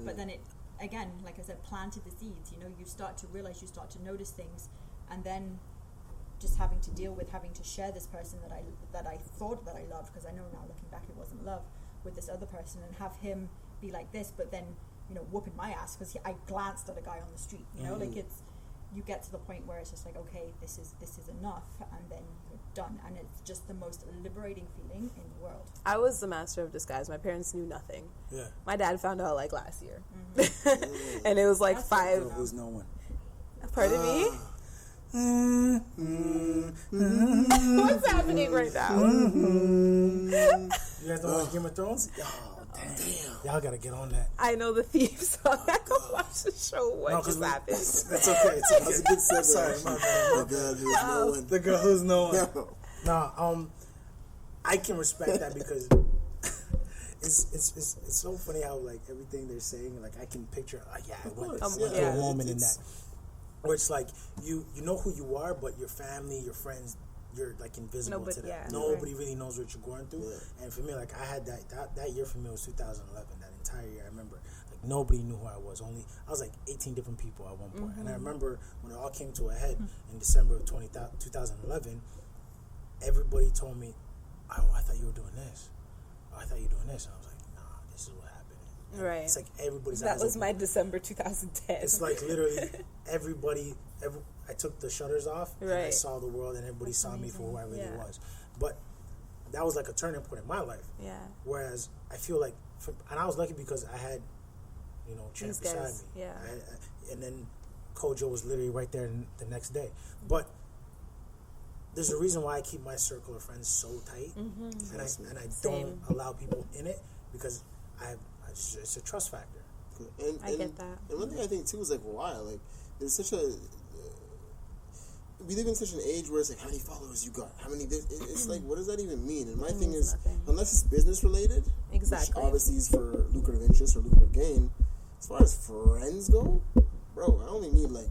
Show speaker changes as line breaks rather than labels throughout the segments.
But then it, again, like I said, planted the seeds. You know, you start to realize, you start to notice things, and then just having to deal with having to share this person that I thought that I loved, because I know now looking back it wasn't love, with this other person, and have him be like this, but then, you know, whooping my ass because I glanced at a guy on the street. You know, like it's, you get to the point where it's just like, okay, this is enough, and then you're done, and it's just the most liberating feeling in the world.
I was the master of disguise. My parents knew nothing.
Yeah.
My dad found out like last year, and it was like
That's
5.
Girl who's no one.
Pardon me. What's happening right now?
You guys don't watch Game of Thrones? Oh, damn. Y'all gotta get on that.
I know the theme song. I don't watch the show. What just happened?
That's okay.
That's a good segue.
Sorry, my bad. The girl who's no one. No, I can respect that because it's so funny how like everything they're saying, like I can picture, I went to a moment in that. Where it's like you know who you are, but your family, your friends, you're like invisible to them.
Yeah.
Nobody really knows what you're going through. Yeah. And for me, like I had that year for me was 2011. That entire year, I remember like nobody knew who I was. I was like 18 different people at one point. And I remember when it all came to a head in December of 2011. Everybody told me, "Oh, I thought you were doing this. Oh, I thought you were doing this." And I was like, "Nah, this is what happened." And
right.
It's like everybody's.
That was my December 2010.
It's like literally everybody. I took the shutters off, and I
Right.
saw the world, and everybody saw me for who I really was. But that was like a turning point in my life.
Yeah.
Whereas I feel like, and I was lucky because I had, you know, Champ beside me.
Yeah.
And then KoJo was literally right there the next day. But there's a reason why I keep my circle of friends so tight, and I don't allow people in it because it's a trust factor.
And
I get that.
And one thing I think too is like why, like there's such a we live in such an age where it's like how many followers you got, how many this. It's like what does that even mean? And my thing is
nothing.
Unless it's business related,
Exactly.
which obviously is for lucrative interest or lucrative gain. As far as friends go, bro, I only need like.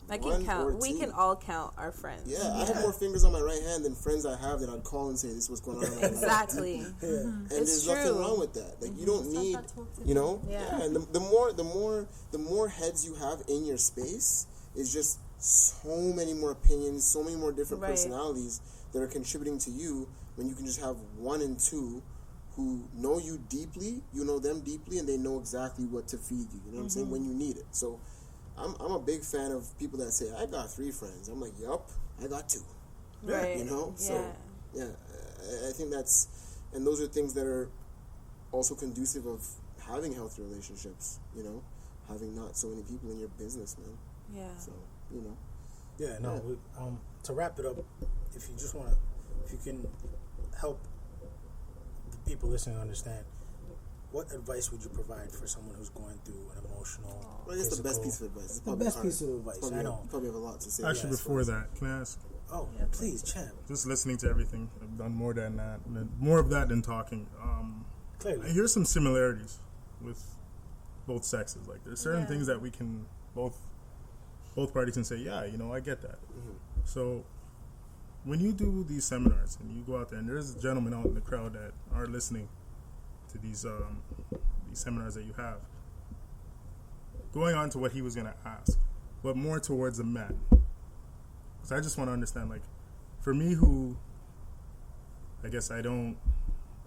I can count. We can all count our friends.
Yeah, I have more fingers on my right hand than friends I have that I'd call and say this is what's going on in my life.
Exactly.
And
It's
there's nothing
true.
wrong with that. Like you don't need, you know.
Yeah.
And the more heads you have in your space is just so many more opinions, so many more different
Right.
personalities that are contributing to you. When you can just have one and two who know you deeply, you know them deeply, and they know exactly what to feed you. You know what I'm saying? When you need it. So. I'm a big fan of people that say, I got 3 friends. I'm like, yup, I got 2.
Right.
You know?
Yeah.
So, yeah, I think that's, and those are things that are also conducive of having healthy relationships, you know? Having not so many people in your business, man.
Yeah.
So, you know.
Yeah, no.
Yeah.
To wrap it up, if you can help the people listening understand, what advice would you provide for someone who's going through an emotional,
Well, I guess the best piece of advice. It's probably hard.
piece of advice.
Probably
I know.
You probably have a lot to say.
Actually, before that, can I ask?
Oh, please, champ.
Just listening to everything, I've done more than that. More of that than talking.
Clearly.
I hear some similarities with both sexes. Like there's certain things that we can both parties can say, yeah, you know, I get that. So when you do these seminars and you go out there, and there's gentlemen out in the crowd that are listening to these seminars that you have, going on to what he was going to ask, but more towards the men. Because I just want to understand, like, for me who, I guess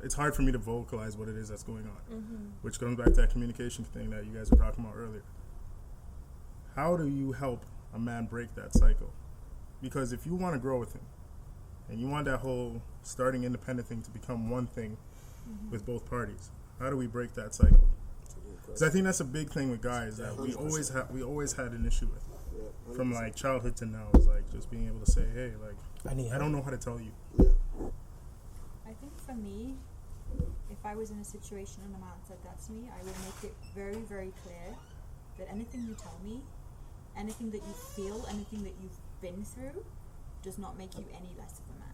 it's hard for me to vocalize what it is that's going on, which goes back to that communication thing that you guys were talking about earlier. How do you help a man break that cycle? Because if you want to grow with him, and you want that whole starting independent thing to become one thing with both parties, how do we break that cycle? Because I think that's a big thing with guys that we always had an issue with. From like childhood to now, is like just being able to say, hey, like I don't know how to tell you.
I think for me, if I was in a situation and a man said that to me, I would make it very, very clear that anything you tell me, anything that you feel, anything that you've been through, does not make you any less of a man.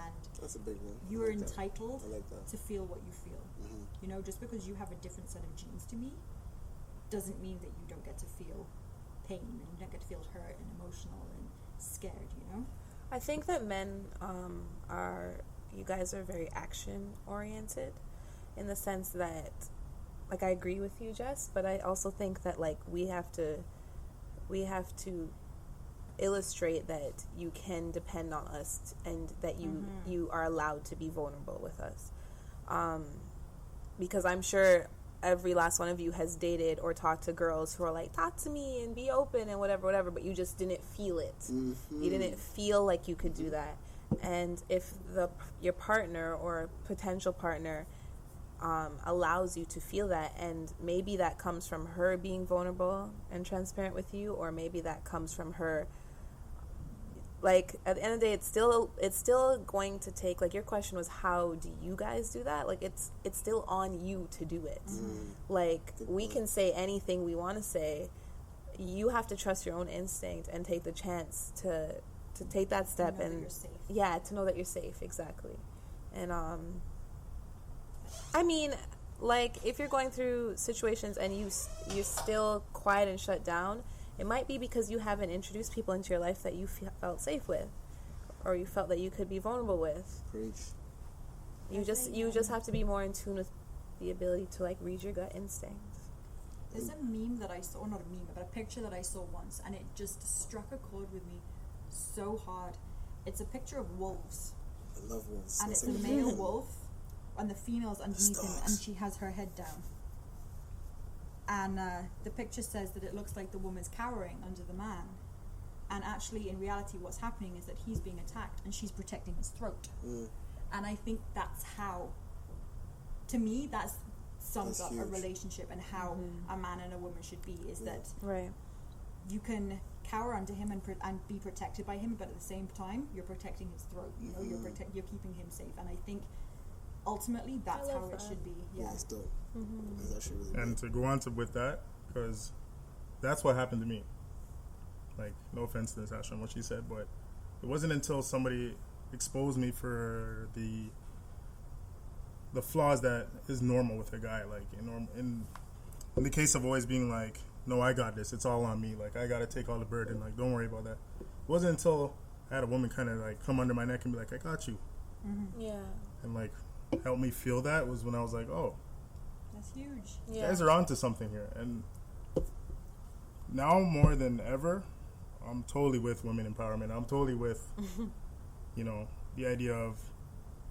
And
That's a big one.
you are entitled
I like that.
to feel what you feel. You know, just because you have a different set of genes to me doesn't mean that you don't get to feel pain and you don't get to feel hurt and emotional and scared, you know?
I think that men you guys are very action oriented, in the sense that like, I agree with you, Jess, but I also think that, like, we have to illustrate that you can depend on us and that you are allowed to be vulnerable with us. Because I'm sure every last one of you has dated or talked to girls who are like, talk to me and be open and whatever, but you just didn't feel it. You didn't feel like you could do that. And if your partner or potential partner allows you to feel that, and maybe that comes from her being vulnerable and transparent with you, or maybe that comes from her, like, at the end of the day, it's still going to take, like, your question was, how do you guys do that? Like, it's still on you to do it. Like, we can say anything we want to say. You have to trust your own instinct and take the chance to take that step
to know
and
that you're safe.
Yeah, to know that you're safe, exactly. And I mean, like, if you're going through situations and you're still quiet and shut down, it might be because you haven't introduced people into your life that you felt safe with, or you felt that you could be vulnerable with.
Preach.
You just have to be more in tune with the ability to, like, read your gut instincts.
There's a meme that I saw, not a meme, but a picture that I saw once, and it just struck a chord with me so hard. It's a picture of wolves.
I love wolves.
And it's a male wolf, and the female's underneath him, and she has her head down. And the picture says that it looks like the woman's cowering under the man. And actually, in reality, what's happening is that he's being attacked, and she's protecting his throat. And I think that's how, to me, that sums up a relationship and how a man and a woman should be, is that you can cower under him and be protected by him, but at the same time, you're protecting his throat. You know, you're keeping him safe. And I think ultimately that's how it should be. Yeah,
it's dope. That's actually really
And
dope.
to go on with that, because that's what happened to me. Like, no offense to this Ashram, what she said, but it wasn't until somebody exposed me for the flaws that is normal with a guy. Like, in the case of always being like, no, I got this, it's all on me, like, I gotta take all the burden, like, don't worry about that. It wasn't until I had a woman kind of like come under my neck and be like, I got you. And like help me feel that was when I was like, oh,
that's huge.
you guys are onto something here. And now more than ever, I'm totally with women empowerment. I'm totally with you know, the idea of,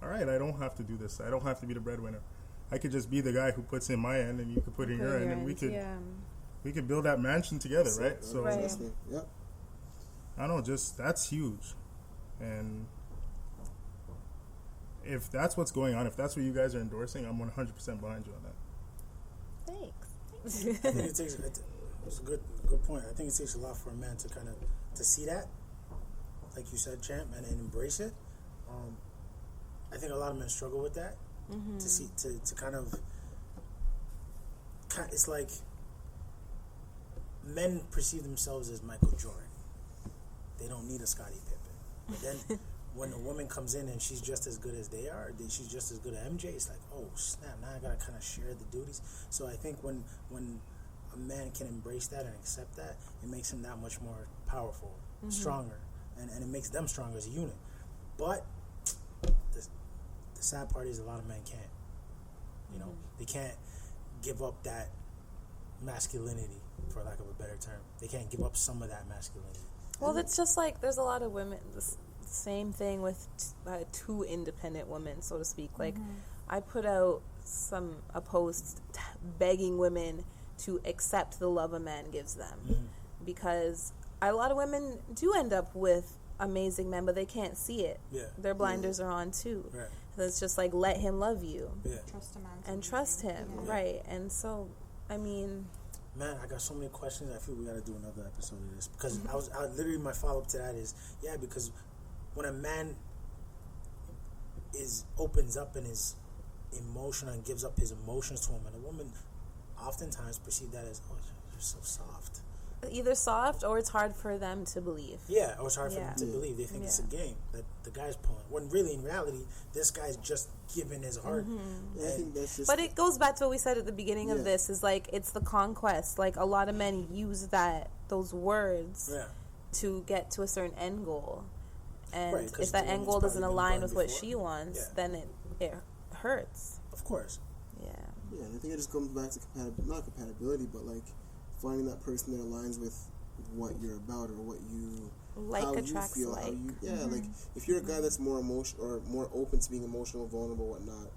all right, I don't have to do this, I don't have to be the breadwinner, I could just be the guy who puts in my end and you could put in your end, and we could build that mansion together, right? So
Yep.
I don't know, just that's huge. And if that's what's going on, if that's what you guys are endorsing, I'm 100% behind you on that.
Thanks.
I think it's a good point. I think it takes a lot for a man to kind of to see that, like you said, Champ, and embrace it. I think a lot of men struggle with that. To see to kind of it's like men perceive themselves as Michael Jordan. They don't need a Scottie Pippen. But then when a woman comes in and she's just as good as they are, then she's just as good as MJ, it's like, oh snap, now I gotta kind of share the duties. So I think when a man can embrace that and accept that, it makes him that much more powerful, stronger, and it makes them stronger as a unit. But the sad part is a lot of men can't. You know, they can't give up that masculinity, for lack of a better term. They can't give up some of that masculinity.
Well, it's just like there's a lot of women. The same thing with two independent women, so to speak. Like, I put out a post begging women to accept the love a man gives them, because a lot of women do end up with amazing men, but they can't see it. Their blinders are on too. So it's just like, let him love you.
Trust a man.
And trust him, right? And so, I mean,
man, I got so many questions. I feel we got to do another episode of this, because I literally, my follow up to that is, because when a man opens up and is emotional and gives up his emotions to him, and a woman oftentimes perceive that as, oh, you're so soft.
Either soft, or it's hard for them to believe.
Yeah, or it's hard for them to believe. They think it's a game that the guy's pulling, when really, in reality, this guy's just giving his heart.
I think that's just.
But it goes back to what we said at the beginning of this, is like, it's the conquest. Like, a lot of men use those words to get to a certain end goal. And if that end goal doesn't align with what she wants, then it hurts.
Of course.
Yeah.
Yeah, and I think it just comes back to not compatibility, but like finding that person that aligns with what you're about or what you
Like
how
attracts
you feel,
like.
how you like if you're a guy that's more emotional or more open to being emotional, vulnerable, whatnot,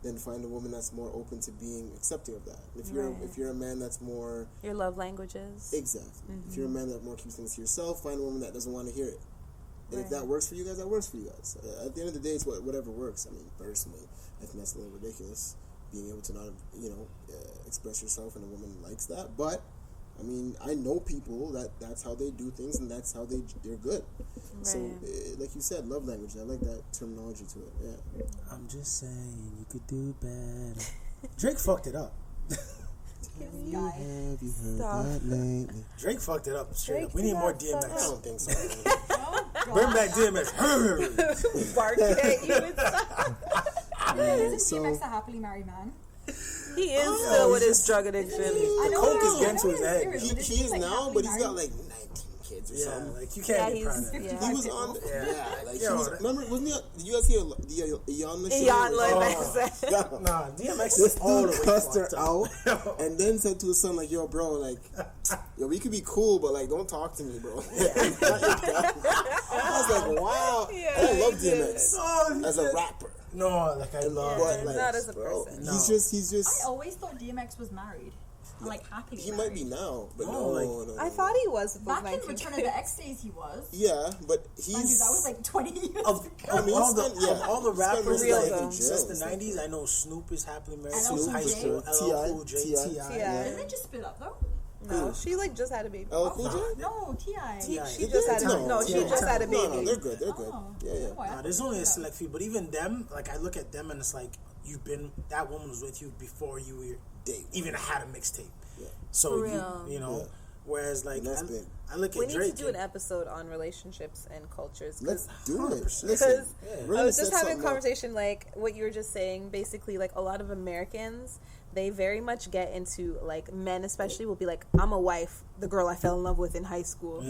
then find a woman that's more open to being accepting of that. If you're a man that's more
your love languages.
Exactly. If you're a man that more keeps things to yourself, find a woman that doesn't want to hear it. And if that works for you guys, that works for you guys. At the end of the day, it's whatever works. I mean, personally, I think that's a little ridiculous, being able to not, express yourself, and a woman likes that. But, I mean, I know people that's how they do things, and that's how they're good. Right. So, like you said, love language. I like that terminology to it. Yeah.
I'm just saying, you could do better. Drake fucked it up.
Have you heard that lately?
Drake fucked it up straight up. We need more DMX.
I don't think so.
Bring back DMX.
Bark at you and
Isn't DMX a happily married man?
He is still with his drug addiction.
The coke is getting to his head.
He is now, but he's got like 19 kids or something.
Like you can't be proud of that.
He was on. Remember, wasn't he? Did you guys hear the Ian show?
Ian
Nah, DMX is all the way
cussed her
fucked up.
out, and then said to his son, like, "Yo, bro, like, we could be cool, but like, don't talk to me, bro." I was like, wow. I love DMX as a rapper.
No, like I love.
But, like,
not as a person.
No.
He's just.
I always thought DMX was married. Like happily
He
married.
might be now, but
no.
I thought he was
Back in Return of the X days, he was.
Yeah, but
Mind you, that was like 20 years ago.
Of all the rappers
real,
since the 90s, I know Snoop is happily married.
Snoop,
High school, LL Cool J, T.I.
Didn't they just split up though?
No, she like just had a baby.
LL Cool J?
No, T.I.
She just had a she just had a baby.
No, they're good. They're good. Yeah.
Nah, there's only a select few, but even them, like I look at them and it's like that woman was with you before you even had a mixtape. Yeah. So whereas like I look at
we
Drake.
need to do an episode on relationships and cultures.
Let's do it.
Because I was just having a conversation like what you were just saying. Basically, like a lot of Americans, they very much get into like men, especially will be like, I'm a wife, the girl I fell in love with in high school,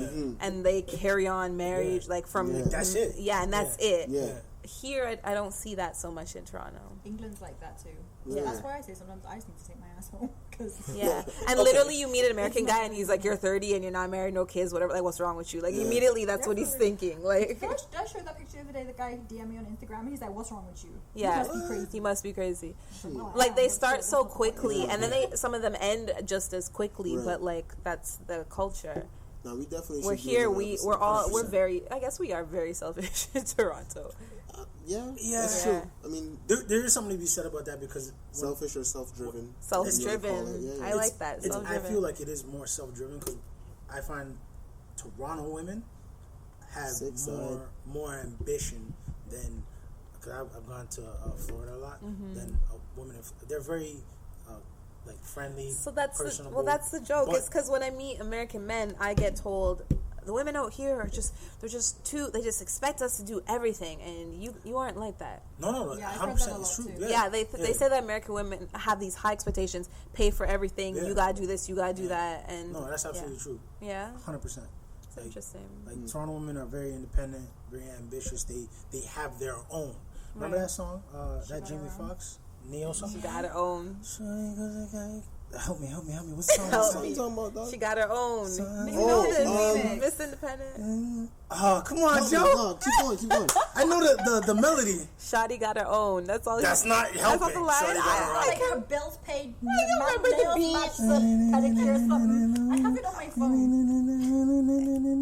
and they carry on marriage like from
that's it.
Yeah, and that's it.
Yeah.
Here, I don't see that so much in Toronto.
England's like that too.
Yeah.
That's why I say sometimes I just need to take my ass home.
Yeah, and literally you meet an American guy and he's like, you're 30 and you're not married, no kids, whatever. Like, what's wrong with you? Like, immediately that's what he's thinking. Like,
did I show that picture the other day? The guy DM'd me on Instagram. He's like, "What's wrong with you?"
Yeah, he must be crazy. Like they start so quickly, and then some of them end just as quickly. Right. But like that's the culture.
No, we definitely.
We're here. We're very. I guess we are very selfish in Toronto.
Yeah,
that's
true. I mean,
there is something to be said about that because
selfish or self-driven.
Self-driven. I like that.
I feel like it is more self-driven because I find Toronto women have more ambition than, because I've gone to Florida a lot. Than women. They're very like friendly.
So that's
personable.
that's the joke. It's because when I meet American men, I get told, the women out here are they just expect us to do everything, and you aren't like that.
No,
yeah,
100% it's true.
Yeah, they say that American women have these high expectations, pay for everything, you gotta do this, you gotta do that, and
no, that's absolutely true.
Yeah,
100%.
It's interesting.
Like Toronto women are very independent, very ambitious. They have their own. Remember that song? That Jamie Foxx, Neo song.
She got her own.
Help me. What's the song?
Help me.
Talking about that?
She got her own. Miss Independent.
Oh, come on, Joe.
Keep going.
I know the melody.
Shawty got her own. That's all.
That's not helping.
That's not the line.
Like her bills paid. I remember the beat. Pedicure or something. I have it on my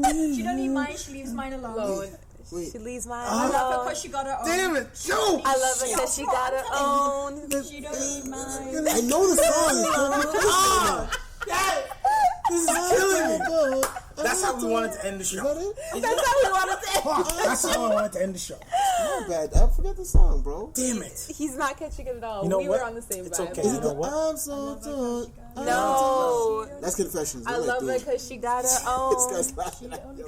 phone. She don't need mine. She leaves mine alone.
Wait.
She leaves mine
I love her
alone.
because she got her own.
Damn it, Joe!
I love her because she got her own.
She don't need mine.
I know the song.
This is killing me. That's how we wanted to end the show.
That's how we wanted to end.
That's how I wanted to end the show.
My bad. I forgot the song, bro.
Damn it.
He's not catching it at all.
You know
we
what?
were on the same
It's
vibe.
okay. You know what?
I'm so done.
No.
That's Confessions.
I love it because she got her own.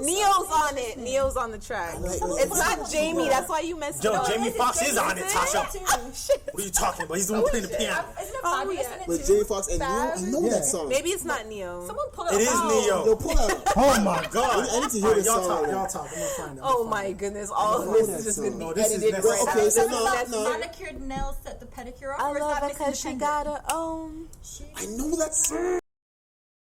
Neo's on it. Neo's on the track. It's not Jamie. That's why you messed up.
Jamie Foxx is on it, Tasha.
Oh, shit.
What are you talking about? He's the one playing the piano.
Isn't it Fabulous in it
With
too?
Jamie Foxx and Neo, I know that song.
Maybe it's not Neo.
Someone pull it
It is
out.
Neo.
Yo, pull out.
Oh my god.
I need to hear this
Y'all
song.
talk. Y'all talk. I'm gonna find it.
Oh my goodness! All
know
this
that
is just
song.
gonna
No,
be
this is
edited
next.
right
Okay,
out.
so
Doesn't
no.
manicured nails set the pedicure off?
I
or is
love
that
her because
Miss
she
Independent?
got her own.
I know that song.